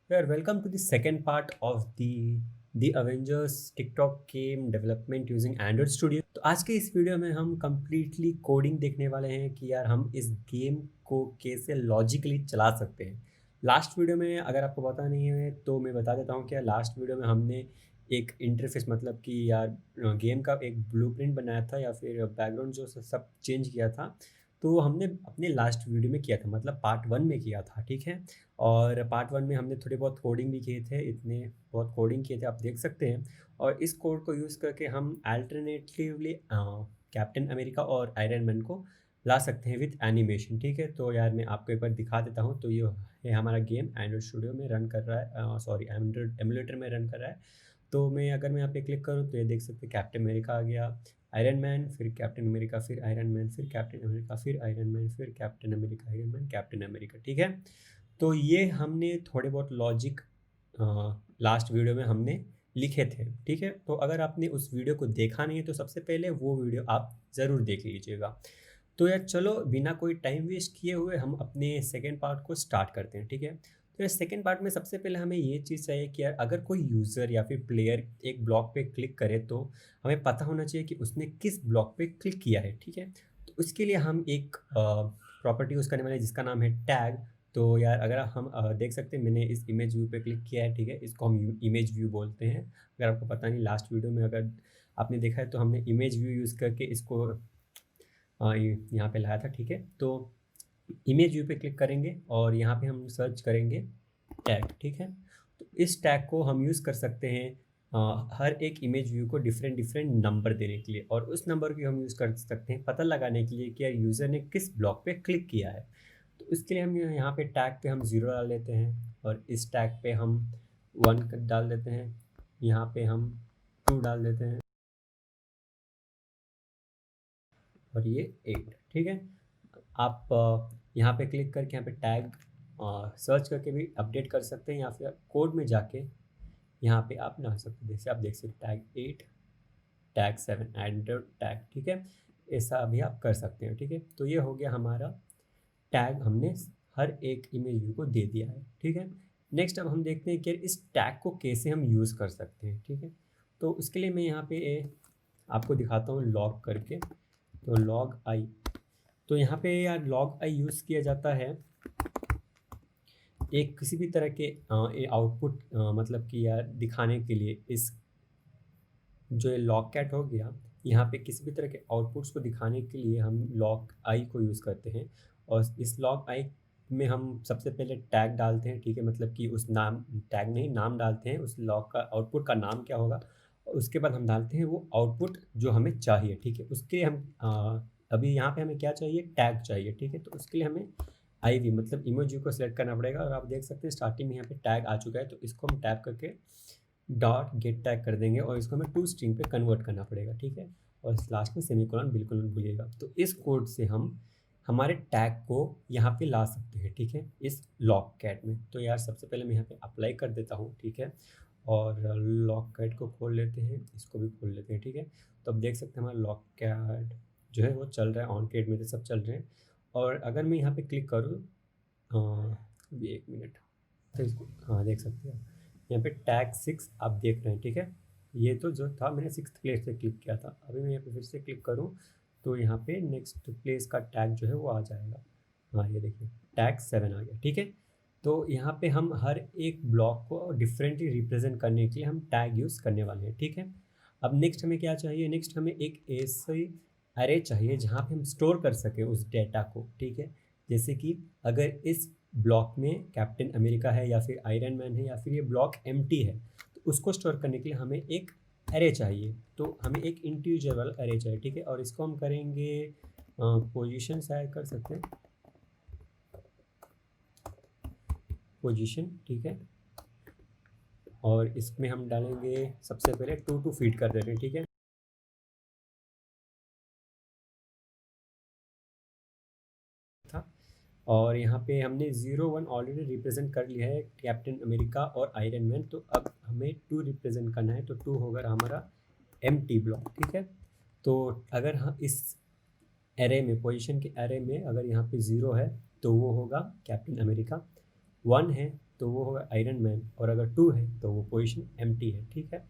यार welcome to the second part of the Avengers TikTok game development using Android Studio. तो आज के इस वीडियो में हम कंप्लीटली कोडिंग देखने वाले हैं कि यार हम इस गेम को कैसे लॉजिकली चला सकते हैं। लास्ट वीडियो में अगर आपको पता नहीं है तो मैं बता देता हूँ कि यार लास्ट वीडियो में हमने एक इंटरफेस मतलब कि यार गेम का एक ब्लूप्रिंट बनाया था या फिर बैकग्राउंड जो सब चेंज किया था। तो हमने अपने लास्ट वीडियो में किया था मतलब पार्ट 1 में किया था, ठीक है। और पार्ट 1 में हमने थोड़े बहुत कोडिंग भी किए थे, इतने बहुत कोडिंग किए थे आप देख सकते हैं। और इस कोड को यूज़ करके हम अल्टरनेटिवली कैप्टन अमेरिका और आयरन मैन को ला सकते हैं विथ एनिमेशन, ठीक है। तो यार मैं आपको एक बार दिखा देता हूँ। तो ये हमारा गेम एंड्रॉइड स्टूडियो में रन कर रहा है, सॉरी एंड्रॉइड एमुलेटर में रन कर रहा है। तो मैं अगर मैं यहाँ पे क्लिक करूँ तो ये देख सकते हैं कैप्टन अमेरिका आ गया, आयरन मैन, फिर कैप्टन अमेरिका, फिर आयरन मैन, फिर कैप्टन अमेरिका, फिर आयरन मैन, फिर captain America, iron man, captain America, ठीक है। तो ये हमने थोड़े बहुत लॉजिक लास्ट वीडियो में हमने लिखे थे, ठीक है। तो अगर आपने उस वीडियो को देखा नहीं है तो सबसे पहले वो वीडियो आप ज़रूर देख लीजिएगा। तो यार चलो बिना कोई टाइम वेस्ट किए हुए हम अपने सेकेंड पार्ट को स्टार्ट करते हैं, ठीक है। तो यार सेकेंड पार्ट में सबसे पहले हमें ये चीज़ चाहिए कि यार अगर कोई यूज़र या फिर प्लेयर एक ब्लॉक पे क्लिक करे तो हमें पता होना चाहिए कि उसने किस ब्लॉक पे क्लिक किया है, ठीक है। तो उसके लिए हम एक प्रॉपर्टी यूज़ करने वाले हैं जिसका नाम है टैग। तो यार अगर हम देख सकते हैं मैंने इस इमेज व्यू पे क्लिक किया है, ठीक है। इसको हम इमेज व्यू बोलते हैं। अगर आपको पता नहीं लास्ट वीडियो में अगर आपने देखा है तो हमने इमेज व्यू यूज़ करके इसको यहाँ पे लाया था, ठीक है। तो इमेज व्यू पे क्लिक करेंगे और यहाँ पे हम सर्च करेंगे टैग, ठीक है। तो इस टैग को हम यूज़ कर सकते हैं हर एक इमेज व्यू को डिफरेंट डिफरेंट नंबर देने के लिए, और उस नंबर की हम यूज़ कर सकते हैं पता लगाने के लिए कि यार यूज़र ने किस ब्लॉक पे क्लिक किया है। तो इसके लिए हम यहाँ पे टैग पे हम 0 डाल देते हैं, और इस टैग पे हम 1 डाल देते हैं, यहाँ पे हम 2 डाल देते हैं, और ये 8, ठीक है। आप यहाँ पे क्लिक करके यहाँ पे टैग सर्च करके भी अपडेट कर सकते हैं, या फिर कोड में जाके यहाँ पे आप ना सकते हैं। जैसे आप देख सकते टैग 8, टैग 7 एंड टैग, ठीक है। ऐसा भी आप कर सकते हैं, ठीक है। तो ये हो गया हमारा टैग, हमने हर एक इमेज व्यू को दे दिया है, ठीक है। नेक्स्ट अब हम देखते हैं कि इस टैग को कैसे हम यूज़ कर सकते हैं, ठीक है। तो उसके लिए मैं यहाँ पे आपको दिखाता हूँ लॉग करके। तो लॉग आई, तो यहाँ पे यार लॉग आई यूज़ किया जाता है एक किसी भी तरह के आउटपुट मतलब कि यार दिखाने के लिए। इस जो ये लॉग कैट हो गया, यहाँ पे किसी भी तरह के आउटपुट्स को दिखाने के लिए हम लॉग आई को यूज़ करते हैं। और इस लॉग आई में हम सबसे पहले टैग डालते हैं, ठीक है। मतलब कि उस नाम, टैग नहीं नाम डालते हैं, उस लॉग का आउटपुट का नाम क्या होगा, और उसके बाद हम डालते हैं वो आउटपुट जो हमें चाहिए, ठीक है। उसके लिए हम अभी यहाँ पे हमें क्या चाहिए, टैग चाहिए, ठीक है। तो उसके लिए हमें आई वी मतलब इमोजी को सिलेक्ट करना पड़ेगा, और आप देख सकते हैं स्टार्टिंग में यहाँ पे टैग आ चुका है। तो इसको हम टैप करके डॉट गेट टैग कर देंगे, और इसको हमें टू स्ट्रिंग पे कन्वर्ट करना पड़ेगा, ठीक है। और लास्ट में सेमीकोलन बिल्कुल मत भूलिएगा। तो इस कोड से हम हमारे टैग को यहाँ पे ला सकते हैं, ठीक है, इस लॉग कैट में। तो यार सबसे पहले मैं यहाँ पे अप्लाई कर देता हूँ, ठीक है। और लॉग कैट को खोल लेते हैं, इसको भी खोल लेते हैं, ठीक है। तो अब देख सकते हैं हमारा लॉग कैट जो है वो चल रहा है, ऑन कैट में तो सब चल रहे हैं। और अगर मैं यहाँ पे क्लिक करूँ, अभी एक मिनट, तो इसको हाँ देख सकते हैं यहाँ पे टैग 6 आप देख रहे हैं, ठीक है। ये तो जो था मैंने 6th प्लेस से क्लिक किया था। अभी मैं यहाँ पे फिर से क्लिक करूँ तो यहाँ पे नेक्स्ट प्लेस का टैग जो है वो आ जाएगा। हाँ ये देखिए टैग 7 आ गया, ठीक है। तो यहाँ पे हम हर एक ब्लॉक को डिफरेंटली रिप्रेजेंट करने के लिए हम टैग यूज़ करने वाले हैं, ठीक है। अब नेक्स्ट हमें क्या चाहिए, नेक्स्ट हमें एक ऐसे अरे चाहिए जहाँ पे हम स्टोर कर सकें उस डेटा को, ठीक है। जैसे कि अगर इस ब्लॉक में कैप्टन अमेरिका है या फिर आयरन मैन है या फिर ये ब्लॉक एम्प्टी है, तो उसको स्टोर करने के लिए हमें एक एरे चाहिए। तो हमें एक इंटीजर एरे चाहिए, ठीक है। और इसको हम करेंगे पोजीशन, शायद कर सकते हैं पोजीशन, ठीक है। और इसमें हम डालेंगे सबसे पहले 2 फीड कर देते हैं, ठीक है। था और यहाँ पे हमने 0 1 ऑलरेडी रिप्रेजेंट कर लिया है कैप्टन अमेरिका और आयरन मैन। तो अब हमें 2 रिप्रेजेंट करना है, तो 2 होगा हमारा एम्प्टी ब्लॉक, ठीक है। तो अगर हम इस एरे में, पोजीशन के एरे में अगर यहाँ पे 0 है तो वो होगा कैप्टन अमेरिका, 1 है तो वो होगा आयरन मैन, और अगर 2 है तो वो पोजीशन एम्प्टी है, ठीक है।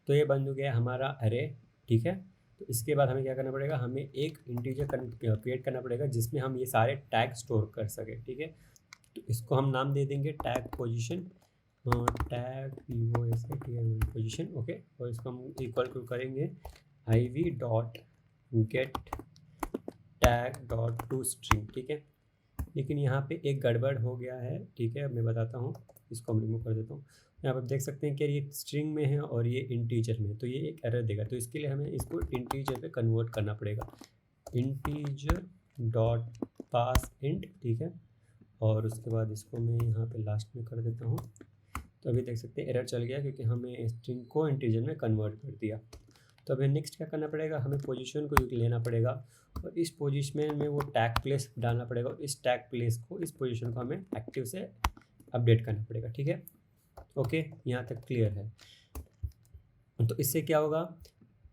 तो ये बन गया हमारा अरे, ठीक है। तो इसके बाद हमें क्या करना पड़ेगा, हमें एक इंटीजर क्रिएट करना पड़ेगा जिसमें हम ये सारे टैग स्टोर कर सकें, ठीक है। तो इसको हम नाम दे देंगे tag position, tag position, okay. और इसको हम इक्वल टू करेंगे iv dot gate tag dot to string, ठीक है। लेकिन यहाँ पे एक गड़बड़ हो गया है, ठीक है, मैं बताता हूँ। इसको हम रिमूव कर देता हूँ। यहाँ पर देख सकते हैं कि ये स्ट्रिंग में है और ये इंटीजर में है, तो ये एक एरर देगा। तो इसके लिए हमें इसको इंटीजर पे कन्वर्ट करना पड़ेगा, इंटीजर डॉट पास इंट, ठीक है। और उसके बाद इसको मैं यहाँ पे लास्ट में कर देता हूँ। तो अभी देख सकते हैं एरर चल गया क्योंकि हमें स्ट्रिंग को इंटीजर में कन्वर्ट कर दिया। तो अभी नेक्स्ट क्या करना पड़ेगा, हमें पोजीशन को लेना पड़ेगा और इस पोजीशन में वो टैग प्लेस डालना पड़ेगा, और इस टैग प्लेस को, इस पोजीशन को हमें एक्टिव से अपडेट करना पड़ेगा, ठीक है। ओके, यहाँ तक क्लियर है। तो इससे क्या होगा,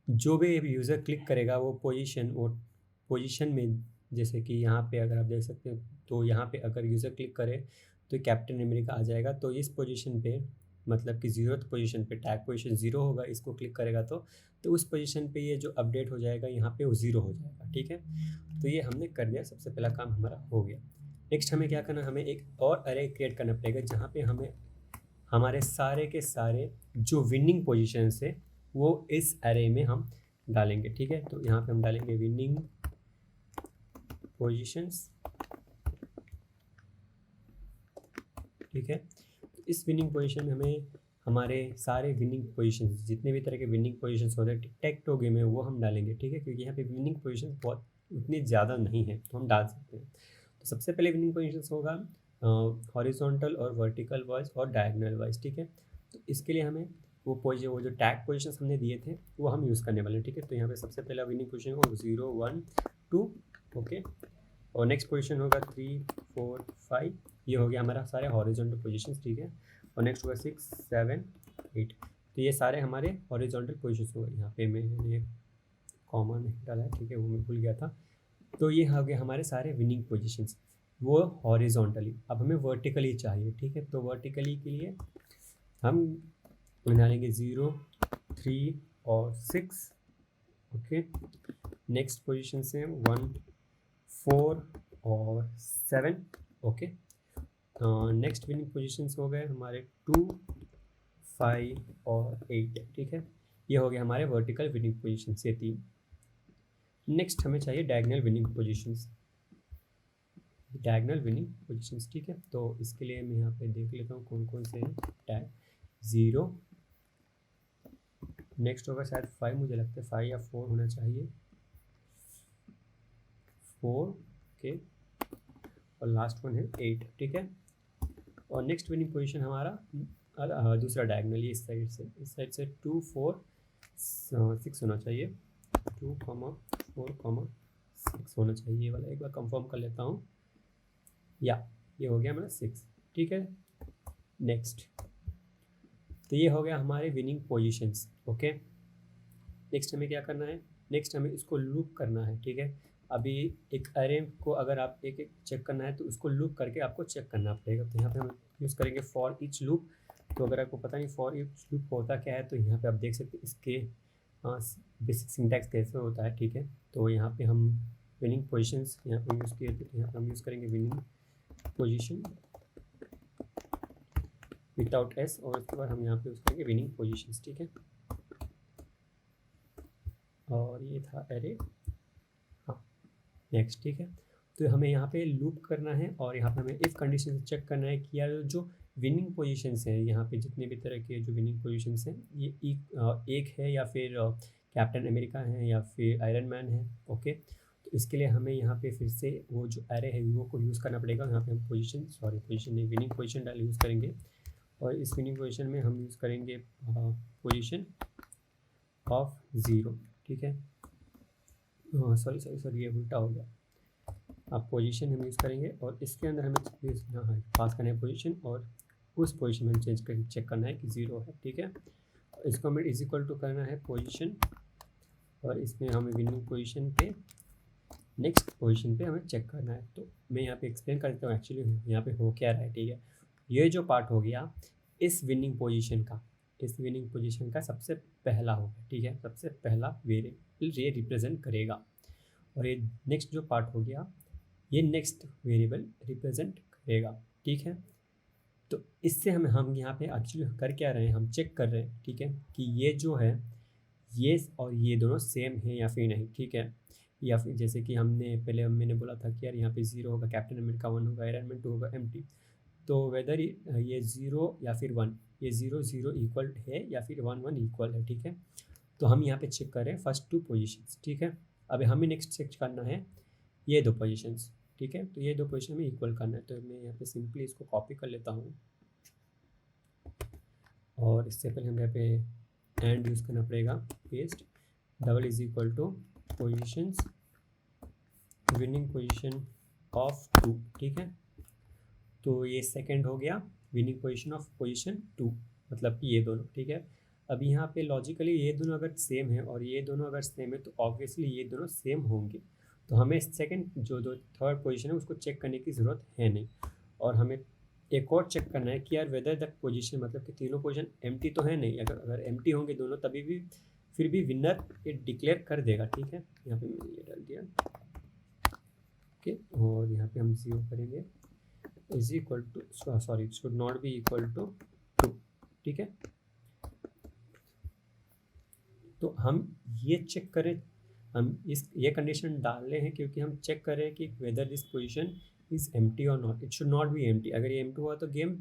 जो भी यूज़र क्लिक करेगा वो पोजीशन में, जैसे कि यहाँ पे अगर आप देख सकते हैं, तो यहाँ पे अगर यूज़र क्लिक करे तो कैप्टन अमेरिका आ जाएगा। तो इस पोजीशन पे, मतलब कि 0th पोजीशन पे, टैग पोजीशन 0 होगा, इसको क्लिक करेगा तो उस पोजीशन पे ये जो अपडेट हो जाएगा यहाँ पे वो 0 हो जाएगा, ठीक है। तो ये हमने कर दिया, सबसे पहला काम हमारा हो गया। नेक्स्ट हमें क्या करना, हमें एक और अरे क्रिएट करना पड़ेगा जहाँ पे हमें हमारे सारे के सारे जो विनिंग पोजीशंस है वो इस अरे में हम डालेंगे, ठीक है। तो यहाँ पे हम डालेंगे विनिंग पोजीशंस, ठीक है। तो इस विनिंग पोजीशन में हमें हमारे सारे विनिंग पोजीशंस, जितने भी तरह के विनिंग पोजीशंस होते हैं टिक-टैक-टो गेम में, वो हम डालेंगे, ठीक है। क्योंकि यहाँ पे विनिंग पोजीशन बहुत उतनी ज़्यादा नहीं है, तो हम डाल सकते हैं। तो सबसे पहले विनिंग पोजीशंस होगा हॉरिजॉन्टल और वर्टिकल वाइज और डायगोनल वाइज, ठीक है। तो इसके लिए हमें वो जो टैग पोजीशंस हमने दिए थे वो हम यूज़ करने वाले हैं, ठीक है। तो यहाँ पे सबसे पहला विनिंग पोजीशन होगा 0 1 2, ओके। और नेक्स्ट पोजीशन होगा 3 4 5, ये हो गया हमारा सारे हॉरिजॉन्टल पोजीशंस, ठीक है। और नेक्स्ट होगा 6 7 8, तो ये सारे हमारे हॉरिजॉन्टल पोजीशंस हो गए। यहाँ पे मैंने कॉमा नहीं डाला है, ठीक है, वो मैं भूल गया था। तो ये हो गए हमारे सारे विनिंग पोजीशंस, वो हॉरिजॉन्टली। अब हमें वर्टिकली चाहिए, ठीक है। तो वर्टिकली के लिए हम डालेंगे 0 3 और 6, ओके। नेक्स्ट पोजीशन से 1 4 और 7, ओके। नेक्स्ट विनिंग पोजीशंस हो गए हमारे 2 5 और 8, ठीक है। ये हो गया हमारे वर्टिकल विनिंग पोजीशन से 3। नेक्स्ट हमें चाहिए diagonal winning positions, diagonal winning positions, ठीक है। तो इसके लिए मैं यहाँ पे देख लेता हूँ कौन कौन से हैं। टैग 0, नेक्स्ट होगा शायद 5, मुझे लगता है 5 या 4 होना चाहिए, 4, ओके। और लास्ट वन है 8, ठीक है। और नेक्स्ट विनिंग पोजीशन हमारा दूसरा डायगोनल, इस साइड से 2 4 6 होना चाहिए, 2 4 6 होना चाहिए। ये वाला एक बार कंफर्म कर लेता हूँ, या ये हो गया हमारा 6, ठीक है। नेक्स्ट, तो ये हो गया हमारे विनिंग पोजीशंस, ओके। नेक्स्ट हमें क्या करना है, नेक्स्ट हमें इसको लूप करना है, ठीक है। अभी एक अरे को अगर आप एक एक चेक करना है तो उसको लूप करके आपको चेक करना पड़ेगा। तो यहाँ पे हम यूज़ करेंगे फॉर ईच लूप। तो अगर आपको पता नहीं फॉर ईच लूप होता क्या है, तो यहाँ पे आप देख सकते हैं इसके बेसिक सिंटैक्स कैसे होता है, ठीक है। तो यहाँ पे हम विनिंग पोजीशंस यहाँ पे यूज़ किए थे, तो यहाँ पे हम यूज़ करेंगे विनिंग पोजीशन विदाउट एस, और उसके बाद हम यहाँ पे यूज़ करेंगे विनिंग पोजीशंस, ठीक है। और ये था एरे, हाँ। नेक्स्ट, ठीक है। तो हमें यहाँ पे लूप करना है और यहाँ पे हमें इफ़ कंडीशन चेक करना है कि यार जो विनिंग पोजीशंस हैं, यहाँ पे जितने भी तरह के जो विनिंग पोजीशंस हैं, ये एक है या फिर कैप्टन अमेरिका है या फिर आयरन मैन है, ओके। तो इसके लिए हमें यहाँ पे फिर से वो जो एरे है वो को यूज़ करना पड़ेगा। यहाँ पे हम पोजीशन नहीं, विनिंग पोजीशन डाल यूज़ करेंगे, और इस विनिंग पोजीशन में हम यूज़ करेंगे पोजीशन ऑफ 0, ठीक है। सॉरी ये उल्टा हो गया। अब पोजीशन हम यूज़ करेंगे और इसके अंदर हमें पास करना है पोजीशन, और उस पोजीशन में हम चेक करना है कि 0 है, ठीक है। इसको हमें इज इक्वल टू करना है पोजीशन, और इसमें हमें विनिंग पोजीशन पे नेक्स्ट पोजीशन पे हमें चेक करना है। तो मैं यहाँ पे एक्सप्लेन कर देता हूँ एक्चुअली यहाँ पे हो क्या रहा है, ठीक है। ये जो पार्ट हो गया इस विनिंग पोजीशन का, इस विनिंग पोजीशन का सबसे पहला हो गया, ठीक है, सबसे पहला वेरिएबल ये रिप्रेजेंट करेगा। और ये नेक्स्ट जो पार्ट हो गया ये नेक्स्ट वेरिएबल रिप्रेजेंट करेगा, ठीक है। तो इससे हम यहाँ पे एक्चुअली कर क्या रहे हैं, हम चेक कर रहे हैं, ठीक है, कि ये जो है ये और ये दोनों सेम है या फिर नहीं, ठीक है। या फिर जैसे कि मैंने बोला था कि यार यहाँ पे 0 होगा, कैप्टन अमेरिका 1 होगा, आयरन मैन 2 होगा, एम्प्टी। तो वेदर ये 0 या फिर 1, ये 0 0 इक्वल है या फिर 1 1 इक्वल है, ठीक है। तो हम यहाँ पे चेक कर रहे हैं फर्स्ट 2 पोजीशंस, ठीक है। अब हमें नेक्स्ट चेक करना है ये 2 पोजीशंस, ठीक है। तो ये 2 पोजीशन में इक्वल करना है, तो मैं यहाँ पे सिंपली इसको कॉपी कर लेता हूँ। और इससे पहले हम यहाँ पे एंड यूज़ करना पड़ेगा, paste double is equal two positions winning position of 2, ठीक है। तो ये सेकंड हो गया विनिंग पोजीशन ऑफ पोजीशन 2, मतलब कि ये दोनों, ठीक है। अब यहाँ पे लॉजिकली ये दोनों अगर सेम है और ये दोनों अगर सेम है तो ऑब्वियसली ये दोनों सेम होंगे। तो हमें सेकंड जो थर्ड पोजीशन है उसको चेक करने की ज़रूरत है नहीं। और हमें एक और चेक करना है कि यार वेदर दैट पोजीशन, मतलब कि तीनों पोजीशन एम्प्टी तो है नहीं। अगर एम्प्टी होंगे दोनों तभी भी फिर भी विनर ये डिक्लेयर कर देगा, ठीक है। यहाँ पे मैंने ये डाल दिया, ओके। और यहाँ पे हम 0 करेंगे, is equal to, sorry should not be equal to 2, ठीक है। तो हम ये चेक करें, हम ये कंडीशन डाल रहे हैं क्योंकि हम चेक करें कि whether this position is empty और not, it should not be empty. अगर ये एम्प्टी हुआ तो गेम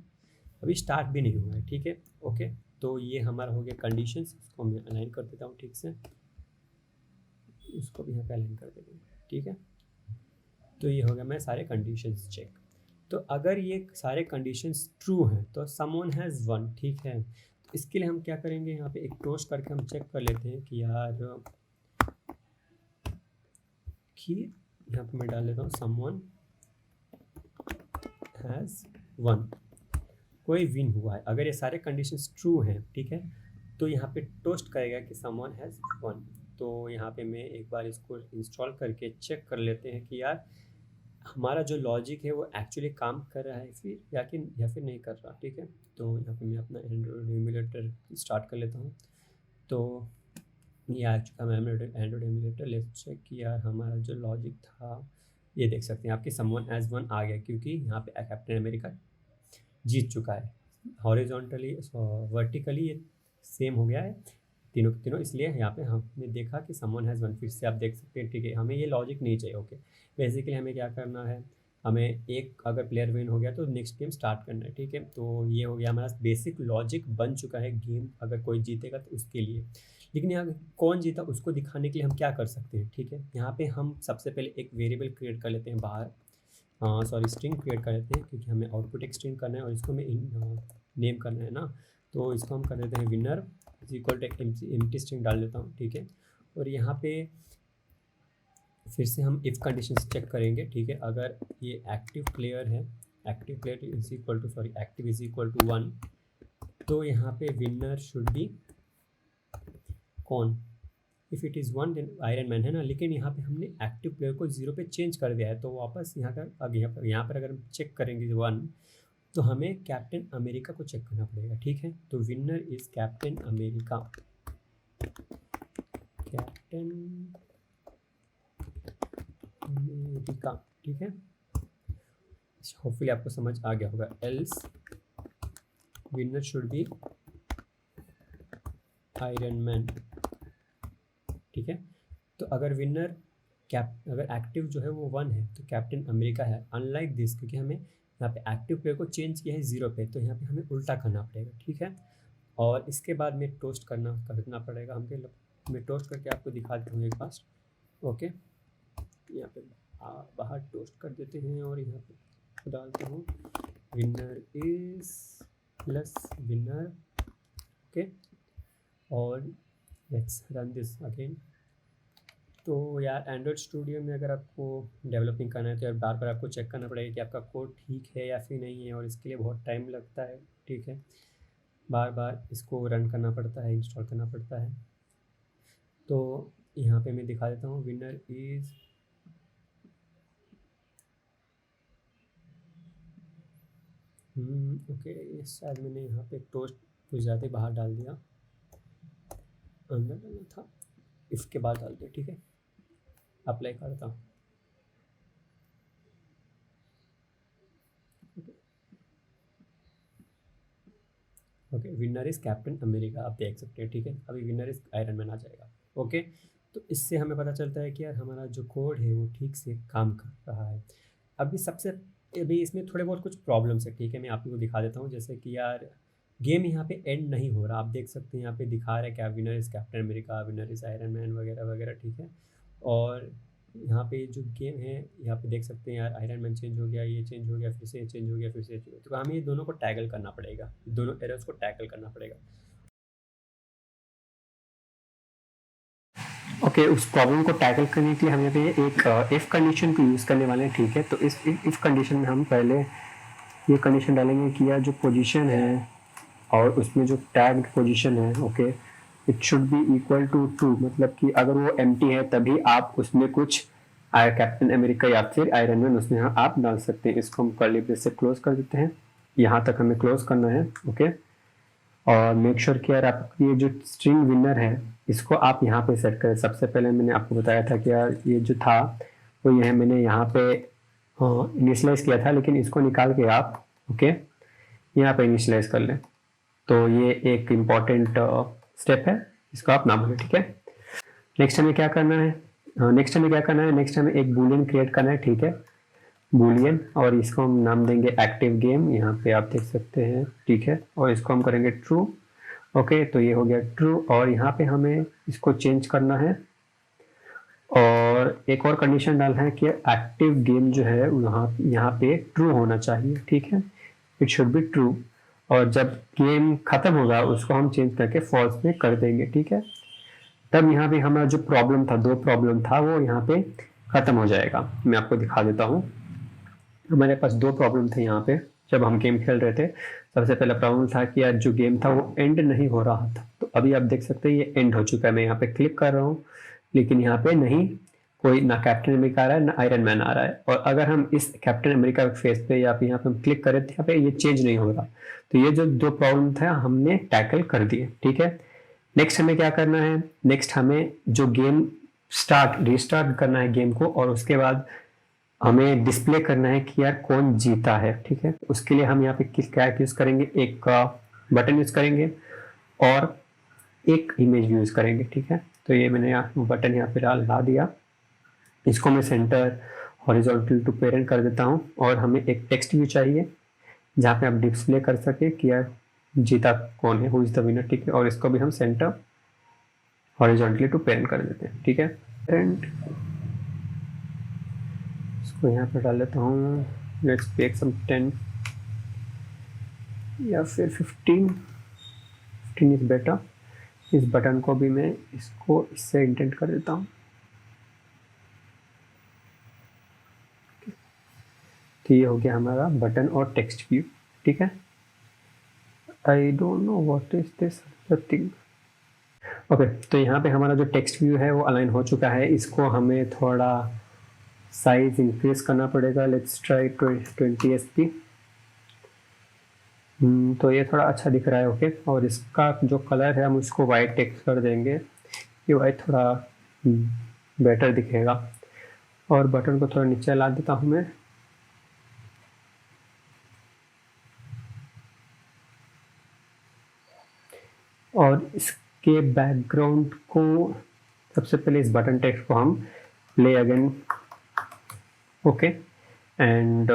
अभी स्टार्ट भी नहीं हुआ है, ठीक है, ओके। तो ये हमारा हो गया कंडीशंस, इसको मैं अलाइन कर देता हूँ ठीक से, इसको भी यहाँ पे अलाइन कर देंगे, ठीक है। तो ये हो गया मैं सारे कंडीशंस चेक। तो अगर ये सारे कंडीशंस ट्रू हैं तो समवन हैज़ वन, ठीक है। तो इसके लिए हम क्या करेंगे, यहाँ पे एक टोस्ट करके हम चेक कर लेते हैं कि यार कि यहाँ पे मैं डाल लेता हूँ समवन हैज़ वन, कोई विन हुआ है। अगर ये सारे कंडीशंस ट्रू हैं, ठीक है, तो यहाँ पे टोस्ट करेगा कि समवन हैज़ वन। तो यहाँ पे मैं एक बार इसको इंस्टॉल करके चेक कर लेते हैं कि यार हमारा जो लॉजिक है वो एक्चुअली काम कर रहा है फिर या फिर नहीं कर रहा, ठीक है। तो यहाँ पे मैं अपना एंड्रॉयड एमुलेटर स्टार्ट कर लेता हूँ। तो ये आ चुका है एंड्रॉयड एमुलेटर। लेट्स चेक कि यार हमारा जो लॉजिक था, ये देख सकते हैं आपकी समवन एज वन आ गया क्योंकि यहाँ पे कैप्टन अमेरिका जीत चुका है। हॉरिजॉन्टली वर्टिकली ये सेम हो गया है तीनों के तीनों, इसलिए यहाँ पे हमने देखा कि समवन हैज़ वन। फिर से आप देख सकते हैं, ठीक है, हमें ये लॉजिक नहीं चाहिए, ओके। बेसिकली हमें क्या करना है, हमें एक अगर प्लेयर विन हो गया तो नेक्स्ट गेम स्टार्ट करना है, ठीक है। तो ये हो गया हमारा बेसिक लॉजिक बन चुका है गेम, अगर कोई जीतेगा तो उसके लिए। लेकिन यहाँ कौन जीता उसको दिखाने के लिए हम क्या कर सकते हैं, ठीक है। यहाँ पे हम सबसे पहले एक वेरिएबल क्रिएट कर लेते हैं बाहर, स्ट्रिंग क्रिएट कर लेते हैं क्योंकि हमें आउटपुट एक स्ट्रिंग करना है और इसको हमें नेम करना है ना। तो इसको हम कर देते हैं winner is equal to empty string डाल देता हूँ, ठीक है। और यहाँ पे फिर से हम इफ़ कंडीशन चेक करेंगे, ठीक है। अगर ये एक्टिव प्लेयर है, active player is equal to active is equal to 1, तो यहाँ पे विनर शुड बी कौन, if it is 1 then Iron Man, है ना। लेकिन यहाँ पे हमने एक्टिव प्लेयर को 0 पे चेंज कर दिया है, तो वापस यहाँ का अब यहाँ पर अगर हम चेक करेंगे 1, तो हमें कैप्टन अमेरिका को चेक करना पड़ेगा, ठीक है। तो winner is captain America, captain America, ठीक है। होपफुली आपको समझ आ गया होगा। Else winner should B iron man, ठीक है। तो अगर विनर अगर एक्टिव जो है वो 1 है तो कैप्टन अमेरिका है। अनलाइक दिस, क्योंकि हमें यहाँ पे एक्टिव प्लेयर को चेंज किया है 0 पे, तो यहाँ पे हमें उल्टा करना पड़ेगा, ठीक है। और इसके बाद में टोस्ट करना पड़ेगा हमको। मैं टोस्ट करके आपको दिखा देता हूँ एक बार, ओके। यहाँ पे बाहर टोस्ट कर देते हैं और यहाँ पे डालता हूँ winner is plus winner, okay. और लेट्स रन दिस अगेन। तो यार एंड्रॉयड स्टूडियो में अगर आपको डेवलपिंग करना है तो यार बार बार आपको चेक करना पड़ेगा कि आपका कोड ठीक है या फिर नहीं है, और इसके लिए बहुत टाइम लगता है, ठीक है। बार बार इसको रन करना पड़ता है, इंस्टॉल करना पड़ता है। तो यहाँ पे मैं दिखा देता हूँ विनर इज ओके, शायद मैंने यहाँ पे टोस्ट कुछ ज़्यादा बाहर डाल दिया, अंदर डालना था, इसके बाद डाल दिया। ठीक है, अप्लाई करता हूँ। Okay, winner is captain America, आप देख सकते हैं। ठीक है, अभी विनर इज आयरन मैन आ जाएगा। ओके, तो इससे हमें पता चलता है कि यार हमारा जो कोड है वो ठीक से काम कर रहा है। अभी इसमें थोड़े बहुत कुछ प्रॉब्लम्स है। ठीक है, मैं आपको दिखा देता हूँ। जैसे कि यार गेम यहाँ पे एंड नहीं हो रहा, आप देख सकते हैं यहाँ पे दिखा रहा है क्या, winner is captain America, winner is Iron man वगैरह वगैरह। ठीक है, और यहाँ पे जो गेम है, यहाँ पे देख सकते हैं यार आयरन मैन चेंज हो गया, ये चेंज हो गया, फिर से ये चेंज हो गया, फिर से ये चेंज हो गया। तो हमें ये दोनों को टैकल करना पड़ेगा, दोनों एरर्स को टैकल करना पड़ेगा। ओके, उस प्रॉब्लम को टैकल करने के लिए हम यहाँ पे एक इफ़ कंडीशन को यूज़ करने वाले हैं। ठीक है, तो इस इफ़ कंडीशन में हम पहले ये कंडीशन डालेंगे कि यार जो पोजीशन है और उसमें जो टैग्ड पोजीशन है, okay, it should be equal to true. मतलब कि अगर वो एम्प्टी है तभी आप उसमें कुछ कैप्टन अमेरिका या फिर आयरन मैन उसमें आप डाल सकते हैं। इसको हम कर्ली ब्रेस से क्लोज कर देते हैं, यहाँ तक हमें क्लोज करना है। ओके, और मेक श्योर कि यार आप ये जो स्ट्रिंग विनर है इसको आप यहाँ पे सेट करें। सबसे पहले मैंने आपको बताया था कि यार ये जो था वो ये मैंने यहाँ पे इनिशलाइज किया था, लेकिन इसको निकाल के आप ओके यहाँ पे इनिशलाइज कर लें। तो ये एक इम्पॉर्टेंट स्टेप है, इसको आप ना भूलें। ठीक है, नेक्स्ट हमें क्या करना है, नेक्स्ट हमें एक बूलियन क्रिएट करना है। ठीक है, बूलियन, और इसको हम नाम देंगे एक्टिव गेम, यहाँ पे आप देख सकते हैं। ठीक है, और इसको हम करेंगे ट्रू। ओके, तो ये हो गया ट्रू, और यहाँ पे हमें इसको चेंज करना है और एक और कंडीशन डालना है कि एक्टिव गेम जो है यहाँ पे ट्रू होना चाहिए। ठीक है, इट शुड बी ट्रू, और जब गेम खत्म होगा उसको हम चेंज करके फॉल्स में कर देंगे। ठीक है, तब यहाँ पे हमारा जो प्रॉब्लम था, दो प्रॉब्लम था, वो यहाँ पे खत्म हो जाएगा। मैं आपको दिखा देता हूँ। हमारे पास दो प्रॉब्लम थे यहाँ पे जब हम गेम खेल रहे थे। सबसे पहला प्रॉब्लम था कि यार जो गेम था वो एंड नहीं हो रहा था। तो अभी आप देख सकते हैं ये एंड हो चुका है। मैं यहाँ पे क्लिक कर रहा हूँ लेकिन यहाँ पे नहीं, कोई ना कैप्टन अमेरिका आ रहा है ना आयरन मैन आ रहा है। और अगर हम इस कैप्टन अमेरिका फेस पे या फिर यहाँ पे हम क्लिक करें तो यहाँ पे ये चेंज नहीं हो रहा। तो ये जो दो प्रॉब्लम था हमने टैकल कर दिए। ठीक है, नेक्स्ट हमें क्या करना है, नेक्स्ट हमें जो गेम रिस्टार्ट करना है गेम को, और उसके बाद हमें डिस्प्ले करना है कि यार कौन जीता है। ठीक है, उसके लिए हम यहाँ पे क्या यूज करेंगे, एक बटन यूज करेंगे और एक इमेज यूज करेंगे। ठीक है, तो ये मैंने बटन यहाँ पे ला दिया। इसको मैं सेंटर हॉरिजॉन्टल टू पेरेंट कर देता हूँ, और हमें एक टेक्स्ट व्यू चाहिए जहाँ पे आप डिस्प्ले कर सके कि यार जीता कौन है, हु इज द विनर। ठीक है, और इसको भी हम सेंटर हॉरिजॉन्टली टू पेरेंट कर देते हैं। ठीक है, पेरेंट, इसको यहाँ पर डाल देता हूँ। लेट्स टेक सम 10 या फिर 15 इज बेटर। इस बटन को भी मैं इसको इससे इंटेंट कर देता हूँ। तो ये हो गया हमारा बटन और टेक्स्ट व्यू। ठीक है, I don't know what is this thing. Okay, तो यहाँ पे हमारा जो टेक्स्ट व्यू है वो अलाइन हो चुका है। इसको हमें थोड़ा साइज इंक्रीज करना पड़ेगा। Let's try 20 SP। तो ये थोड़ा अच्छा दिख रहा है। ओके, और इसका जो कलर है हम उसको वाइट टेक्स्ट कर देंगे, ये वाइट थोड़ा बेटर दिखेगा। और बटन को थोड़ा नीचे ला देता हूँ मैं। और इसके बैकग्राउंड को सबसे पहले इस बटन टेक्स्ट को हम play again. Okay, and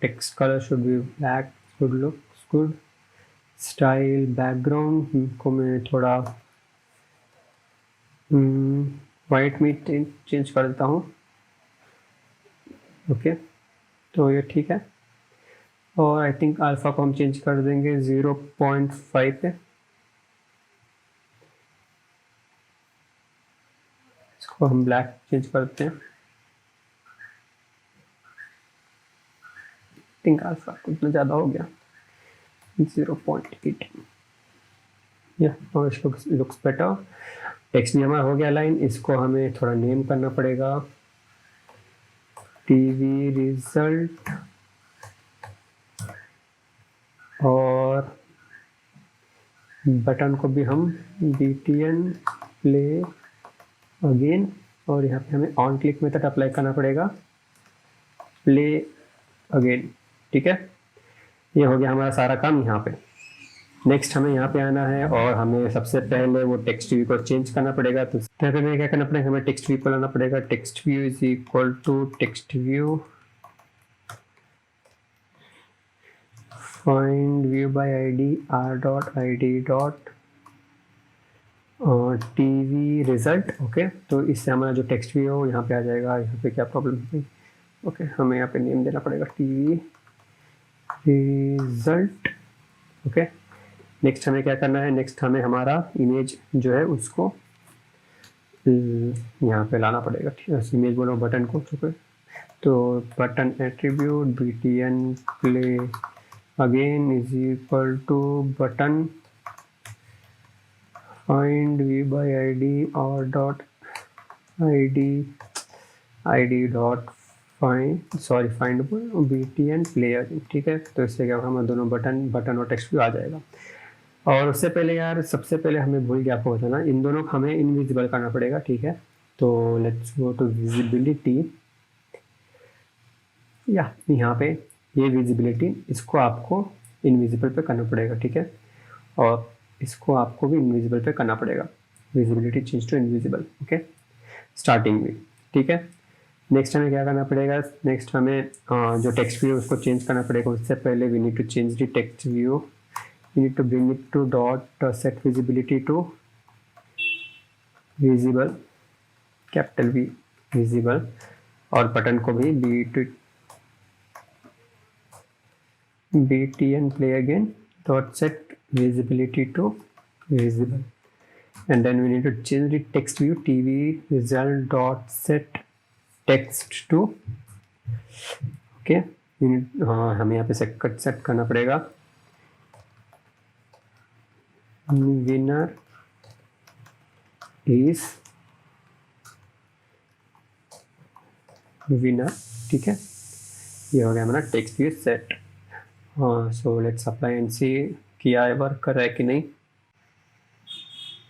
text colour should be black, should looks good. Style background को मैं थोड़ा वाइट में चेंज कर देता हूँ। ओके, तो ये ठीक है। और आई थिंक अल्फा को हम चेंज कर देंगे 0.5 पे। इसको हम ब्लैक चेंज करते हैं। आई थिंक अल्फा उतना ज़्यादा हो गया, 0.8। या लुक्स बेटर। टेक्स्ट भी हमारा हो गया लाइन। इसको हमें थोड़ा नेम करना पड़ेगा, टीवी रिजल्ट बटन को भी हम btn प्ले अगेन, और यहाँ पे हमें ऑन क्लिक मेथड अप्लाई करना पड़ेगा, प्ले अगेन। ठीक है, ये हो गया हमारा सारा काम यहाँ पे। नेक्स्ट हमें यहाँ पे आना है और हमें सबसे पहले वो टेक्स्ट व्यू को चेंज करना पड़ेगा। तो यहाँ पे हमें क्या करना पड़ेगा, हमें टेक्स्ट व्यू को लाना पड़ेगा। Text view is equal to text view find view by ID R dot I D dot TV result. Okay, तो इससे हमारा जो टेक्स्ट व्यू हो यहाँ पे आ जाएगा। यहाँ पे क्या प्रॉब्लम है, ओके, हमें यहाँ पे नेम देना पड़ेगा टीवी रिजल्ट। ओके, नेक्स्ट हमें क्या करना है, नेक्स्ट हमें हमारा इमेज जो है उसको यहाँ पे लाना पड़ेगा। ठीक है, इमेज बोलो बटन को, ठीक है, तो button attribute btn play again is equal to button find view by ID और dot ID dot find btn play again. ठीक है, तो इससे क्या होगा, हमारे दोनों बटन और टेक्स्ट व्यू आ जाएगा। और उससे पहले यार, सबसे पहले हमें भूल गया आपको बताना, इन दोनों को हमें इनविजिबल करना पड़ेगा। ठीक है, तो लेट्स गो टू विजिबिलिटी। या यहाँ पे ये विजिबिलिटी, इसको आपको इनविजिबल पे करना पड़ेगा। ठीक है, और इसको आपको भी इनविजिबल पे करना पड़ेगा। Visibility change to invisible. Okay, starting में। ठीक है, नेक्स्ट हमें क्या करना पड़ेगा, नेक्स्ट हमें जो टेक्स्ट व्यू उसको चेंज करना पड़ेगा। उससे पहले we need to change the text view, you need to bring it to dot set visibility to visible, capital V visible, और बटन को भी btn play again dot set visibility to visible, and then we need to change the text view tv result dot set text to okay, हमें यहाँ पे set करना पड़ेगा winner is winner। ठीक है, ये हो गया हमारा टेक्स्ट व्यू सेट। हाँ, सो लेट्स अप्लाई एंड सी किया है, वर्क कर रहा है कि नहीं।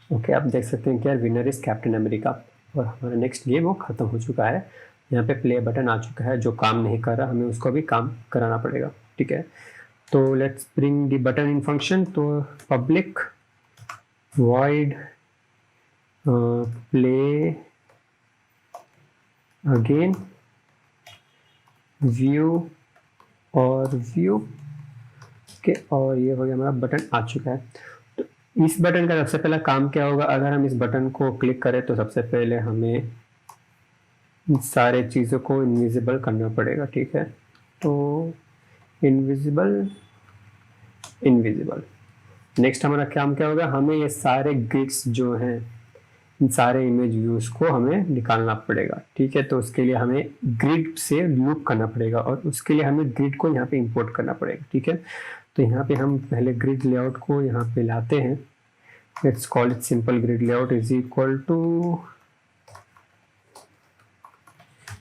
ओके, आप देख सकते हैं कि यार विनर इज कैप्टन अमेरिका, और हमारा नेक्स्ट गेम वो ख़त्म हो चुका है। यहाँ पे प्ले बटन आ चुका है, जो काम नहीं कर रहा हमें उसको भी काम कराना पड़ेगा। ठीक है, तो let's bring the button in function. तो public void play again view और view के, और ये हो गया हमारा बटन आ चुका है। तो इस बटन का सबसे पहला काम क्या होगा, अगर हम इस बटन को क्लिक करें तो सबसे पहले हमें सारे चीज़ों को इनविजिबल करना पड़ेगा। ठीक है, तो इनविजिबल नेक्स्ट हमारा काम क्या होगा, हमें ये सारे ग्रिड्स जो हैं, इन सारे इमेज व्यूज को हमें निकालना पड़ेगा। ठीक है, तो उसके लिए हमें ग्रिड से लूप करना पड़ेगा, और उसके लिए हमें ग्रिड को यहाँ पे इंपोर्ट करना पड़ेगा। ठीक है, तो यहाँ पे हम पहले ग्रिड लेआउट को यहाँ पे लाते हैं। Let's call it simple grid layout is equal to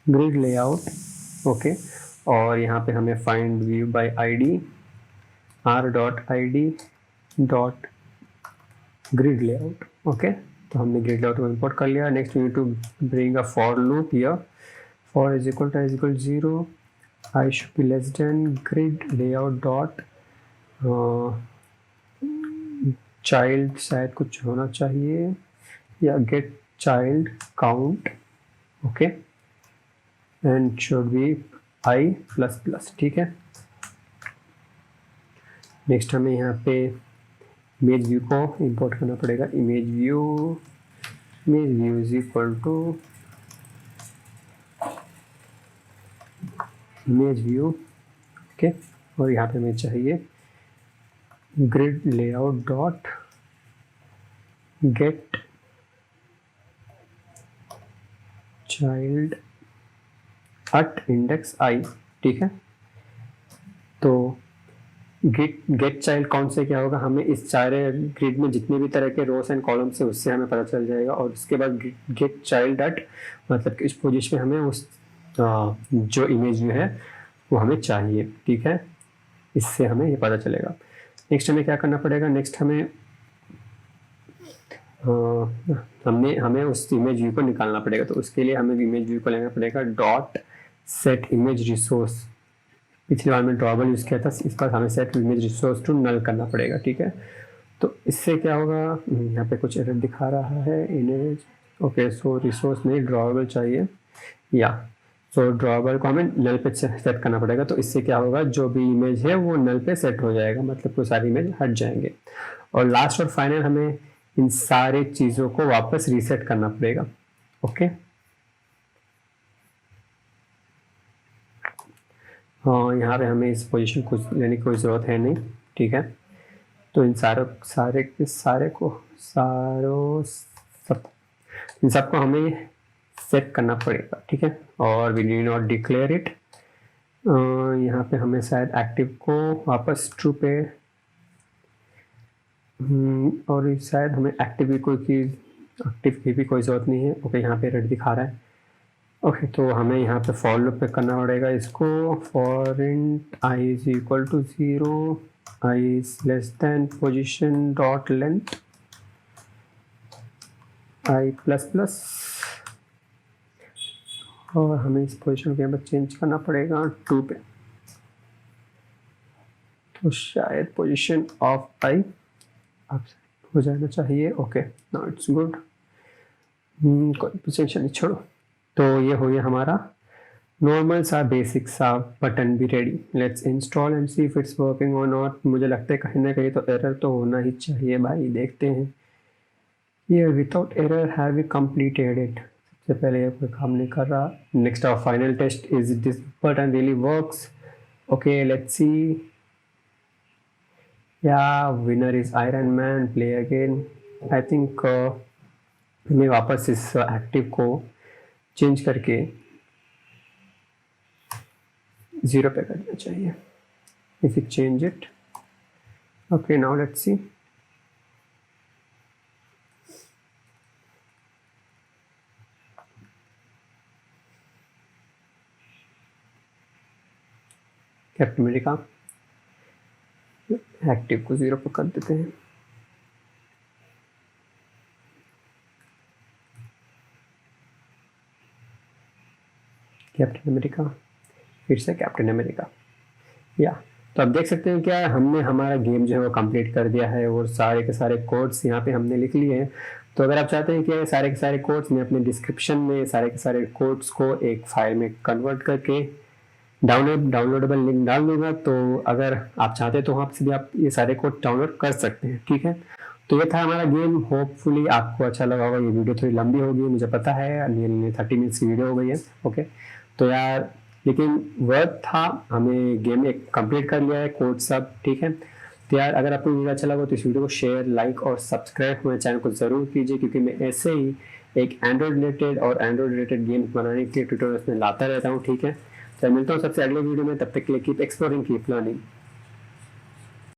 grid layout. Okay, और यहाँ पे हमें find view by ID R dot I D dot grid layout. Okay, तो हमने ग्रिड लेआउट को इंपोर्ट कर लिया। Next we need to bring a for loop here, for is equal to 0, I should be less than grid layout dot child, शायद कुछ होना चाहिए, या get child count. Okay, and should be i ++। ठीक है, next हमें यहाँ पे इमेज व्यू को इंपोर्ट करना पड़ेगा। Image view is equal to image view. Okay, और यहाँ पे हमें चाहिए grid layout dot get child at index i। ठीक है, तो गेट चाइल्ड कौन से क्या होगा, हमें इस सारे ग्रिड में जितने भी तरह के रोस एंड कॉलम्स है उससे हमें पता चल जाएगा, और उसके बाद गेट चाइल्ड एट, मतलब कि इस पोजीशन में हमें उस जो इमेज व्यू है वो हमें चाहिए। ठीक है, इससे हमें ये पता चलेगा। नेक्स्ट हमें क्या करना पड़ेगा, नेक्स्ट हमें हमें उस इमेज व्यू को निकालना पड़ेगा, तो उसके लिए हमें इमेज व्यू को लेना पड़ेगा डॉट सेट इमेज रिसोर्स। पिछली बार में ड्रॉबल यूज़ किया था, इस बार हमें set image resource to null करना पड़ेगा, ठीक है। तो इससे क्या होगा, यहाँ पे कुछ एरर दिखा रहा है, इमेज ओके, सो रिसोर्स नहीं ड्रॉबल चाहिए, या सो ड्रॉबल को हमें नल पे सेट करना पड़ेगा। तो इससे क्या होगा, जो भी इमेज है वो नल पे सेट हो जाएगा, मतलब कोई सारी इमेज हट जाएंगे। और लास्ट और फाइनल हमें इन सारी चीज़ों को वापस रीसेट करना पड़ेगा। ओके, हाँ, यहाँ पे हमें इस पोजीशन को लेने की कोई ज़रूरत है नहीं, ठीक है। तो इन इन सबको हमें सेट करना पड़ेगा, ठीक है। और we need not declare it. यहाँ पे हमें शायद एक्टिव को वापस ट्रू पे, और शायद हमें एक्टिव की भी कोई ज़रूरत नहीं है। ओके, यहाँ पे रेड दिखा रहा है। ओके, तो हमें यहाँ पे फॉर लूप पे करना पड़ेगा इसको, for int I is equal to 0, I is less than position dot length I plus plus, और हमें इस पोजीशन के अंदर चेंज करना पड़ेगा 2 पे। तो शायद पोजीशन ऑफ आई अब हो जाना चाहिए। Okay, now it's good. कोई टेंशन नहीं, छोड़ो। तो ये हो गया हमारा नॉर्मल सा बेसिक सा बटन भी ready. Let's install and see if it's working और नॉट। मुझे लगता है कहीं ना कहीं तो एरर तो होना ही चाहिए भाई, देखते हैं। ये without error have we completed it. सबसे पहले ये कोई काम नहीं कर रहा। Next our final test is this button really works. Okay, let's see. या winner is Iron Man, play again. I think हमें वापस इस एक्टिव को चेंज करके 0 पे कर देना चाहिए। If you change it, okay, now let's see. Captain America active को 0 पर कर देते हैं। कैप्टन अमेरिका, फिर से कैप्टन अमेरिका। या तो आप देख सकते हैं क्या, हमने हमारा गेम जो है वो कंप्लीट कर दिया है, और सारे के सारे कोड्स यहाँ पे हमने लिख लिए हैं। तो अगर आप चाहते हैं कि सारे के सारे कोड्स मैं अपने डिस्क्रिप्शन में सारे के सारे कोड्स को एक फाइल में कन्वर्ट करके डाउनलोडेबल लिंक डाल दूंगा। तो अगर आप चाहते हैं तो वहाँ से भी आप ये सारे कोड डाउनलोड कर सकते हैं, ठीक है। तो ये था हमारा गेम। होपफुली आपको अच्छा लगा होगा। ये वीडियो थोड़ी लंबी होगी, मुझे पता है, 30 मिनट्स की वीडियो हो गई है। ओके, तो यार लेकिन वर्थ था, हमें गेम एक कंप्लीट कर लिया है, कोड सब ठीक है। तो यार अगर आपको वीडियो अच्छा लगा तो इस वीडियो को शेयर, लाइक और सब्सक्राइब हमारे चैनल को ज़रूर कीजिए, क्योंकि मैं ऐसे ही एक एंड्रॉइड रिलेटेड गेम्स बनाने के लिए ट्यूटोरियल्स में लाता रहता हूँ, ठीक है। तो मिलता हूँ सबसे अगले वीडियो में, तब तक के लिए कीप एक्सप्लोरिंग, कीप लर्निंग।